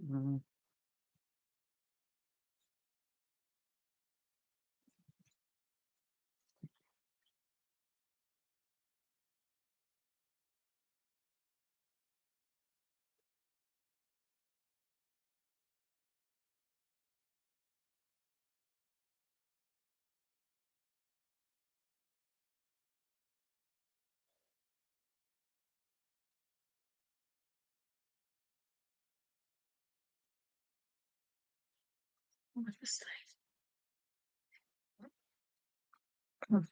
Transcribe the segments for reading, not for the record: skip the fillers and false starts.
Mhm. What is that? Mm.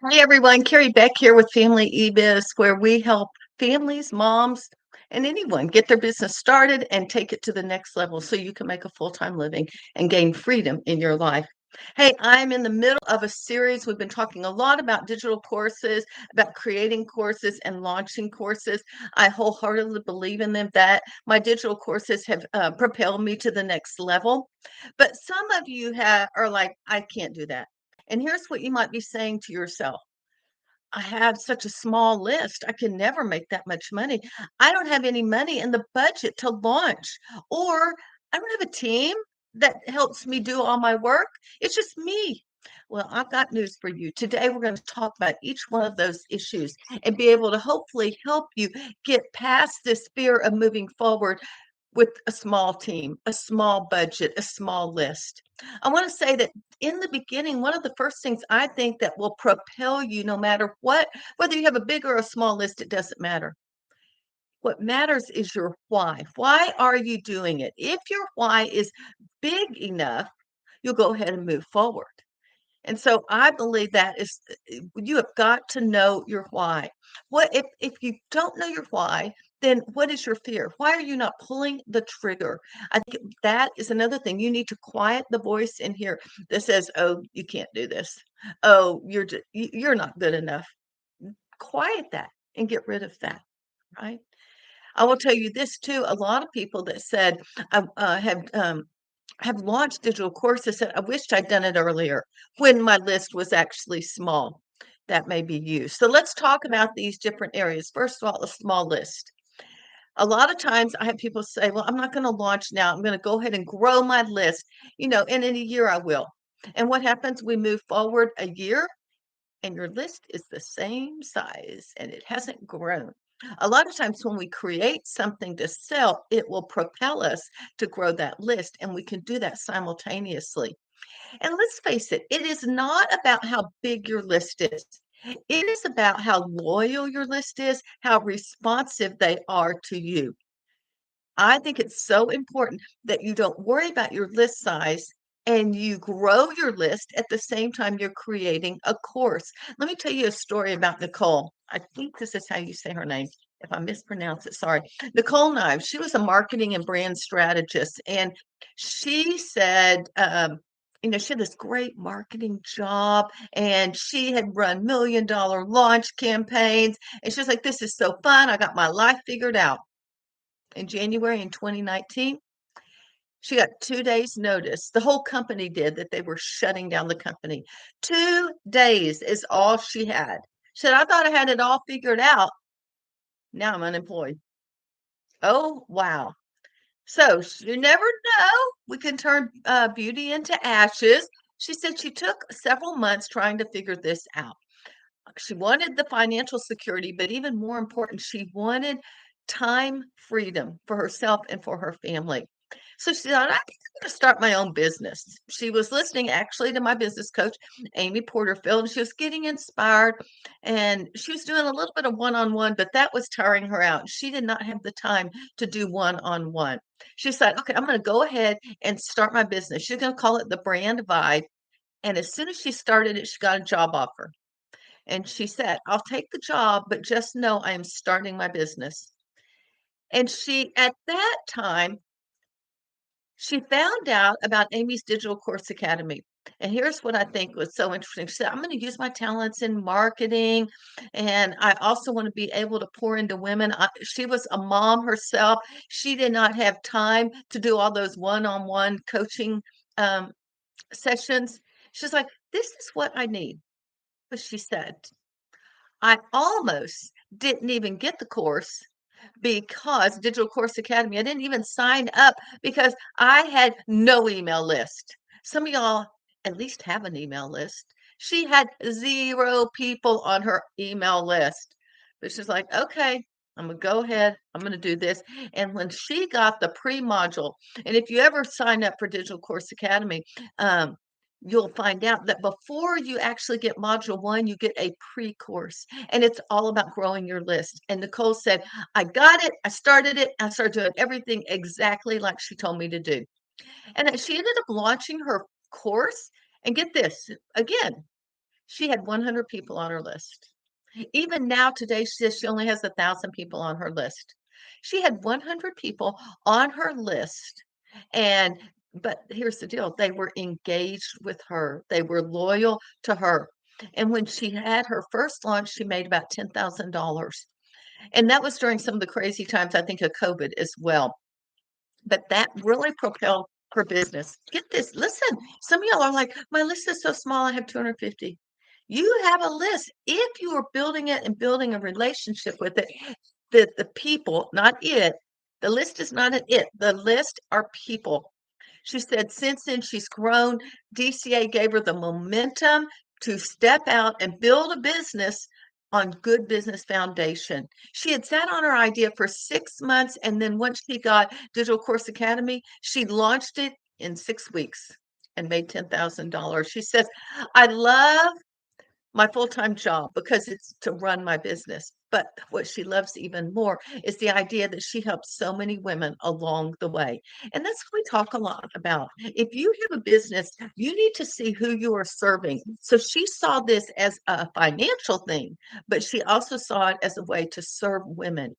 Hey everyone, Carrie Beck here with Family eBiz, where we help families, moms, and anyone get their business started and take it to the next level so you can make a full-time living and gain freedom in your life. Hey, I'm in the middle of a series. We've been talking a lot about digital courses, about creating courses and launching courses. I wholeheartedly believe in them that my digital courses have propelled me to the next level. But some of you are like, I can't do that. And here's what you might be saying to yourself. I have such a small list. I can never make that much money. I don't have any money in the budget to launch, or I don't have a team that helps me do all my work. It's just me. Well, I've got news for you. Today, we're going to talk about each one of those issues and be able to hopefully help you get past this fear of moving forward with a small team, a small budget, a small list. I want to say that in the beginning, one of the first things I think that will propel you, no matter what, whether you have a big or a small list, it doesn't matter. What matters is your why. Why are you doing it? If your why is big enough, you'll go ahead and move forward. And so I believe that is you have got to know your why. What if you don't know your why, then what is your fear? Why are you not pulling the trigger? I think that is another thing. You need to quiet the voice in here that says, "Oh, you can't do this. Oh, you're not good enough." Quiet that and get rid of that, right? I will tell you this too. A lot of people that said I have launched digital courses said, I wished I'd done it earlier when my list was actually small. That may be you. So let's talk about these different areas. First of all, a small list. A lot of times I have people say, well, I'm not going to launch now. I'm going to go ahead and grow my list, and in a year I will. And what happens? We move forward a year and your list is the same size and it hasn't grown. A lot of times when we create something to sell, it will propel us to grow that list, and we can do that simultaneously. And let's face it, it is not about how big your list is. It is about how loyal your list is, how responsive they are to you. I think it's so important that you don't worry about your list size and you grow your list at the same time you're creating a course. Let me tell you a story about Nicole. I think this is how you say her name. If I mispronounce it, sorry. Nicole Knives. She was a marketing and brand strategist. And she said, she had this great marketing job and she had run $1 million launch campaigns. And she was like, this is so fun. I got my life figured out in January in 2019. She got 2 days notice. The whole company did that they were shutting down the company. 2 days is all she had. She said, I thought I had it all figured out. Now I'm unemployed. Oh, wow. So you never know. We can turn beauty into ashes. She said she took several months trying to figure this out. She wanted the financial security, but even more important, she wanted time freedom for herself and for her family. So she thought, I'm going to start my own business. She was listening actually to my business coach, Amy Porterfield, and she was getting inspired and she was doing a little bit of one on one, but that was tiring her out. She did not have the time to do one on one. She said, okay, I'm going to go ahead and start my business. She's going to call it the Brand Vibe. And as soon as she started it, she got a job offer. And she said, I'll take the job, but just know I am starting my business. And she, at that time, she found out about Amy's Digital Course Academy. And here's what I think was so interesting. She said, I'm going to use my talents in marketing. And I also want to be able to pour into women. She was a mom herself. She did not have time to do all those one on one coaching um, sessions. She's like, this is what I need. But she said, I almost didn't even get the course because Digital Course Academy, I didn't even sign up because I had no email list. Some of y'all at least have an email list. She had 0 people on her email list. But she's like, okay, I'm gonna go ahead, I'm gonna do this. And when she got the pre-module, and if you ever sign up for Digital Course Academy, you'll find out that before you actually get module 1, you get a pre-course, and it's all about growing your list. And Nicole said, I got it. I started it. I started doing everything exactly like she told me to do. And then she ended up launching her course. And get this again, she had 100 people on her list. Even now, today, she says she only has 1,000 people on her list. She had 100 people on her list. And, but here's the deal, they were engaged with her, they were loyal to her. And when she had her first launch, she made about $10,000. And that was during some of the crazy times, I think, of COVID as well. But that really propelled her business. Get this, listen, some of y'all are like, my list is so small, I have 250. You have a list. If you are building it and building a relationship with it, the people, not it, the list is not an it, the list are people. She said since then she's grown. DCA gave her the momentum to step out and build a business on good business foundation. She had sat on her idea for 6 months, and then once she got Digital Course Academy, she launched it in 6 weeks and made $10,000. She says, I love my full-time job because it's to run my business. But what she loves even more is the idea that she helps so many women along the way. And that's what we talk a lot about. If you have a business, you need to see who you are serving. So she saw this as a financial thing, but she also saw it as a way to serve women.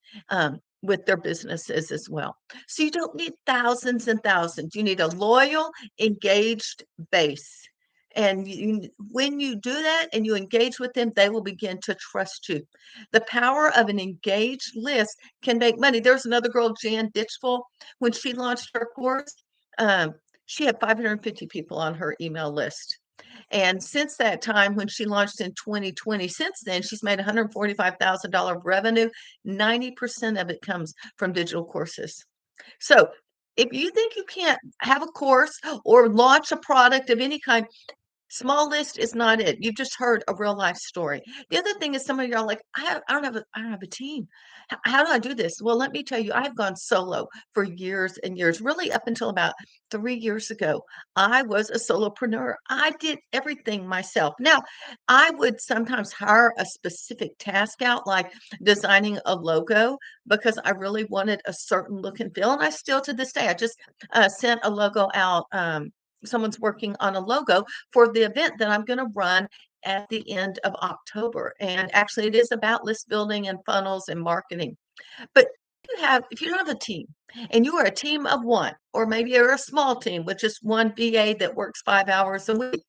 With their businesses as well. So you don't need thousands and thousands. You need a loyal, engaged base. And when you do that and you engage with them, they will begin to trust you. The power of an engaged list can make money. There's another girl, Jan Ditchful, when she launched her course, um, she had 550 people on her email list. And since that time, when she launched in 2020, since then, she's made $145,000 revenue. 90% of it comes from digital courses. So if you think you can't have a course or launch a product of any kind, small list is not it. You've just heard a real life story. The other thing is some of y'all are like, I don't have a team. How do I do this? Well, let me tell you, I've gone solo for years and years, really up until about 3 years ago. I was a solopreneur. I did everything myself. Now, I would sometimes hire a specific task out, like designing a logo, because I really wanted a certain look and feel. And I still to this day, I just sent a logo out. Someone's working on a logo for the event that I'm going to run at the end of October. And actually, it is about list building and funnels and marketing. But if you don't have a team and you are a team of one, or maybe you're a small team with just one VA that works 5 hours a week,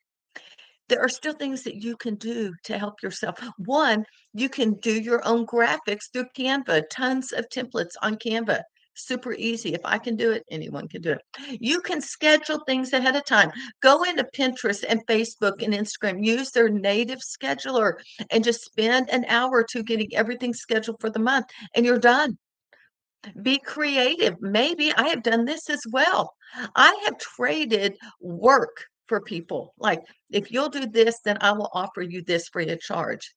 there are still things that you can do to help yourself. One, you can do your own graphics through Canva, tons of templates on Canva. Super easy. If I can do it, anyone can do it. You can schedule things ahead of time. Go into Pinterest and Facebook and Instagram, use their native scheduler and just spend an hour or two getting everything scheduled for the month, and you're done. Be creative. Maybe I have done this as well. I have traded work for people. Like, if you'll do this, then I will offer you this free of charge.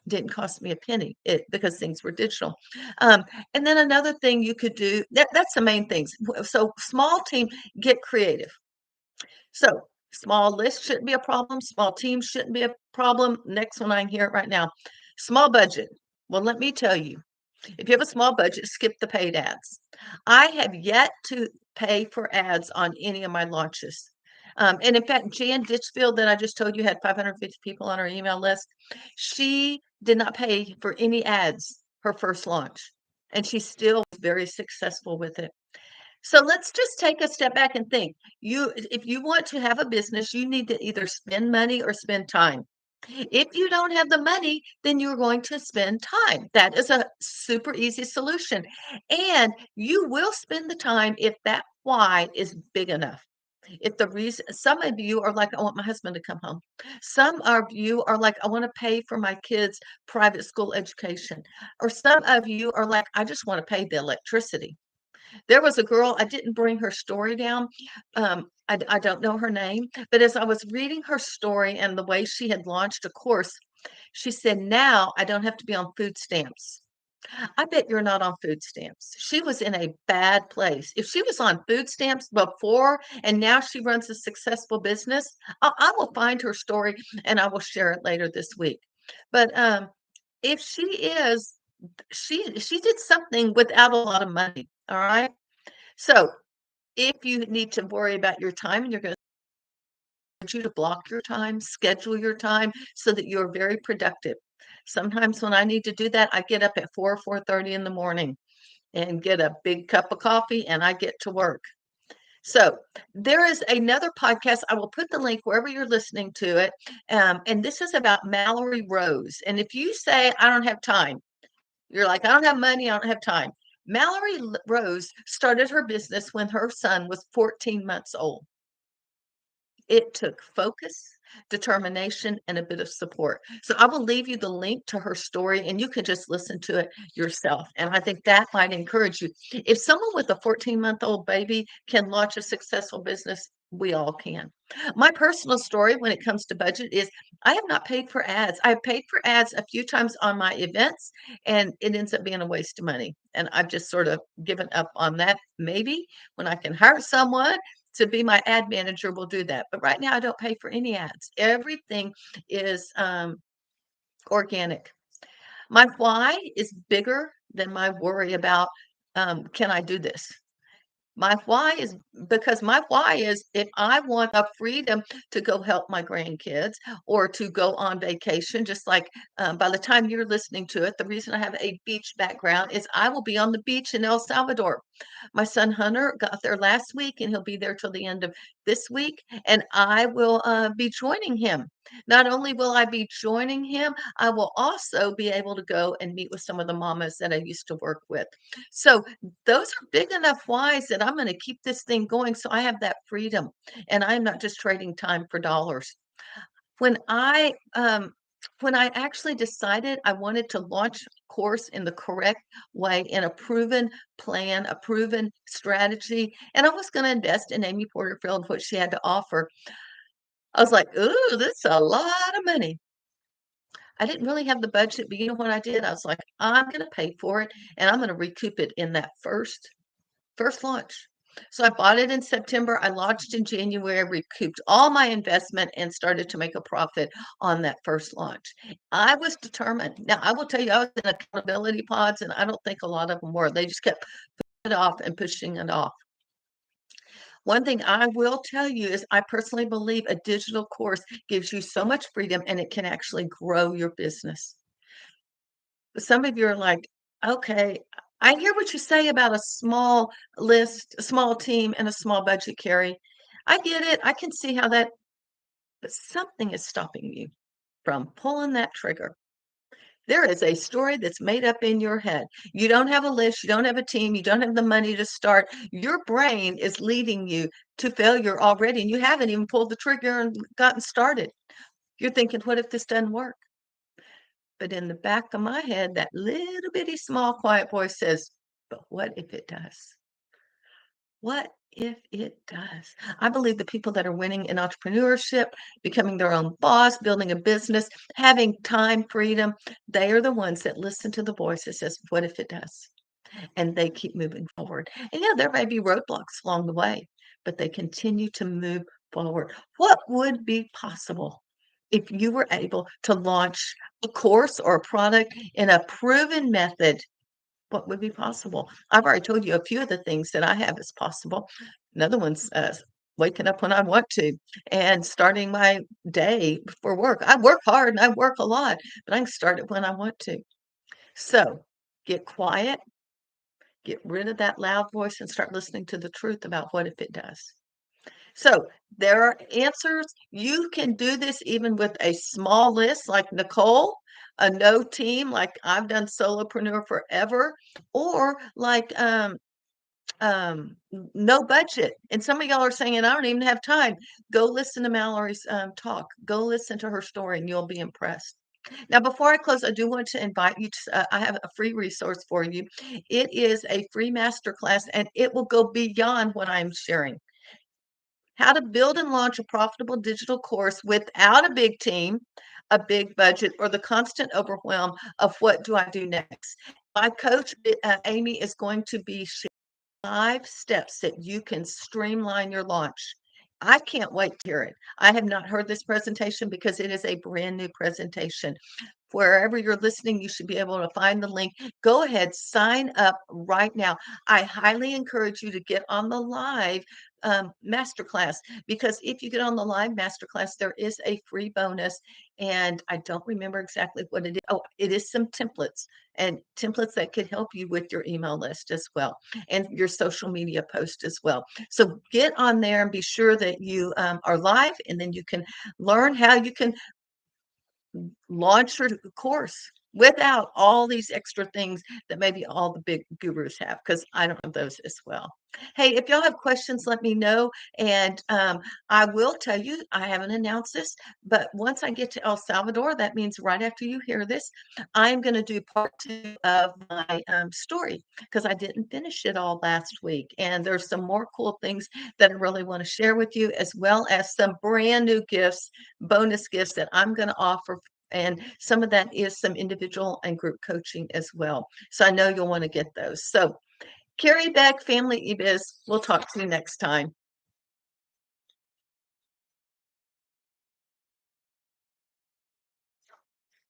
Didn't cost me a penny because things were digital. Um, and then another thing you could do, that's the main things. So small team, get creative. So small list shouldn't be a problem. Small team shouldn't be a problem. Next one, I hear it right now. Small budget. Well, let me tell you, if you have a small budget, skip the paid ads. I have yet to pay for ads on any of my launches. And in fact, Jan Ditchfield, that I just told you had 550 people on her email list, she did not pay for any ads her first launch, and she's still very successful with it. So let's just take a step back and think. If you want to have a business, you need to either spend money or spend time. If you don't have the money, then you're going to spend time. That is a super easy solution. And you will spend the time if that why is big enough. If the reason, some of you are like, I want my husband to come home. Some of you are like, I want to pay for my kids' private school education. Or some of you are like, I just want to pay the electricity. There was a girl, I didn't bring her story down. I don't know her name, but as I was reading her story and the way she had launched a course, she said, now I don't have to be on food stamps. I bet you're not on food stamps. She was in a bad place. If she was on food stamps before and now she runs a successful business, I will find her story and I will share it later this week. But if she is, she did something without a lot of money. All right. So if you need to worry about your time and you're going to you to block your time, schedule your time so that you're very productive. Sometimes when I need to do that, I get up at 4:30 in the morning and get a big cup of coffee and I get to work. So there is another podcast. I will put the link wherever you're listening to it. And this is about Mallory Rose. And if you say, I don't have time, you're like, I don't have money, I don't have time. Mallory Rose started her business when her son was 14 months old. It took focus, determination, and a bit of support. So I will leave you the link to her story and you can just listen to it yourself. And I think that might encourage you. If someone with a 14-month-old baby can launch a successful business, we all can. My personal story when it comes to budget is I have not paid for ads. I've paid for ads a few times on my events and it ends up being a waste of money. And I've just sort of given up on that. Maybe when I can hire someone to be my ad manager will do that. But right now, I don't pay for any ads. Everything is organic. My why is bigger than my worry about can I do this? My why is because my why is if I want a freedom to go help my grandkids or to go on vacation, just like by the time you're listening to it, the reason I have a beach background is I will be on the beach in El Salvador. My son Hunter got there last week and he'll be there till the end of this week, and I will be joining him. Not only will I be joining him, I will also be able to go and meet with some of the mamas that I used to work with. So those are big enough whys that I'm going to keep this thing going so I have that freedom and I'm not just trading time for dollars. When I when I actually decided I wanted to launch a course in the correct way, in a proven plan, a proven strategy, and I was going to invest in Amy Porterfield, what she had to offer, I was like, ooh, that's a lot of money. I didn't really have the budget, but you know what I did? I was like, I'm going to pay for it and I'm going to recoup it in that first launch. So I bought it in September. I launched in January, recouped all my investment, and started to make a profit on that first launch. I was determined. Now, I will tell you, I was in accountability pods, and I don't think a lot of them were. They just kept putting it off and pushing it off. One thing I will tell you is I personally believe a digital course gives you so much freedom and it can actually grow your business. Some of you are like, okay, I hear what you say about a small list, a small team, and a small budget, Carrie. I get it. I can see how that, but something is stopping you from pulling that trigger. There is a story that's made up in your head. You don't have a list, you don't have a team, you don't have the money to start. Your brain is leading you to failure already, and you haven't even pulled the trigger and gotten started. You're thinking, what if this doesn't work? But in the back of my head, that little bitty small quiet voice says, but what if it does? What if it does? I believe the people that are winning in entrepreneurship, becoming their own boss, building a business, having time freedom, they are the ones that listen to the voice that says, "What if it does?" And they keep moving forward. And yeah, there may be roadblocks along the way, but they continue to move forward. What would be possible if you were able to launch a course or a product in a proven method? What would be possible? I've already told you a few of the things that I have as possible. Another one's waking up when I want to and starting my day for work. I work hard and I work a lot, but I can start it when I want to. So get quiet, get rid of that loud voice, and start listening to the truth about what if it does. So there are answers. You can do this even with a small list like Nicole, a no team like I've done solopreneur forever, or like no budget. And some of y'all are saying, I don't even have time. Go listen to Mallory's talk. Go listen to her story and you'll be impressed. Now, before I close, I do want to invite you to, I have a free resource for you. It is a free masterclass and it will go beyond what I'm sharing. How to build and launch a profitable digital course without a big team, a big budget, or the constant overwhelm of what do I do next. My coach, Amy, is going to be 5 steps that you can streamline your launch. I can't wait to hear it. I have not heard this presentation because it is a brand new presentation. Wherever you're listening, you should be able to find the link. Go ahead, sign up right now. I highly encourage you to get on the live masterclass because if you get on the live masterclass, there is a free bonus. And I don't remember exactly what it is. Oh, it is some templates and templates that could help you with your email list as well and your social media post as well. So get on there and be sure that you are live, and then you can learn how you can launch your course without all these extra things that maybe all the big gurus have, because I don't have those as well. Hey, if y'all have questions, let me know. And I will tell you, I haven't announced this, but once I get to El Salvador, that means right after you hear this, I'm going to do part 2 of my story because I didn't finish it all last week. And there's some more cool things that I really want to share with you, as well as some brand new gifts, bonus gifts that I'm going to offer, and some of that is some individual and group coaching as well. So I know you'll want to get those. So Carrie Beck, Family eBiz, we'll talk to you next time.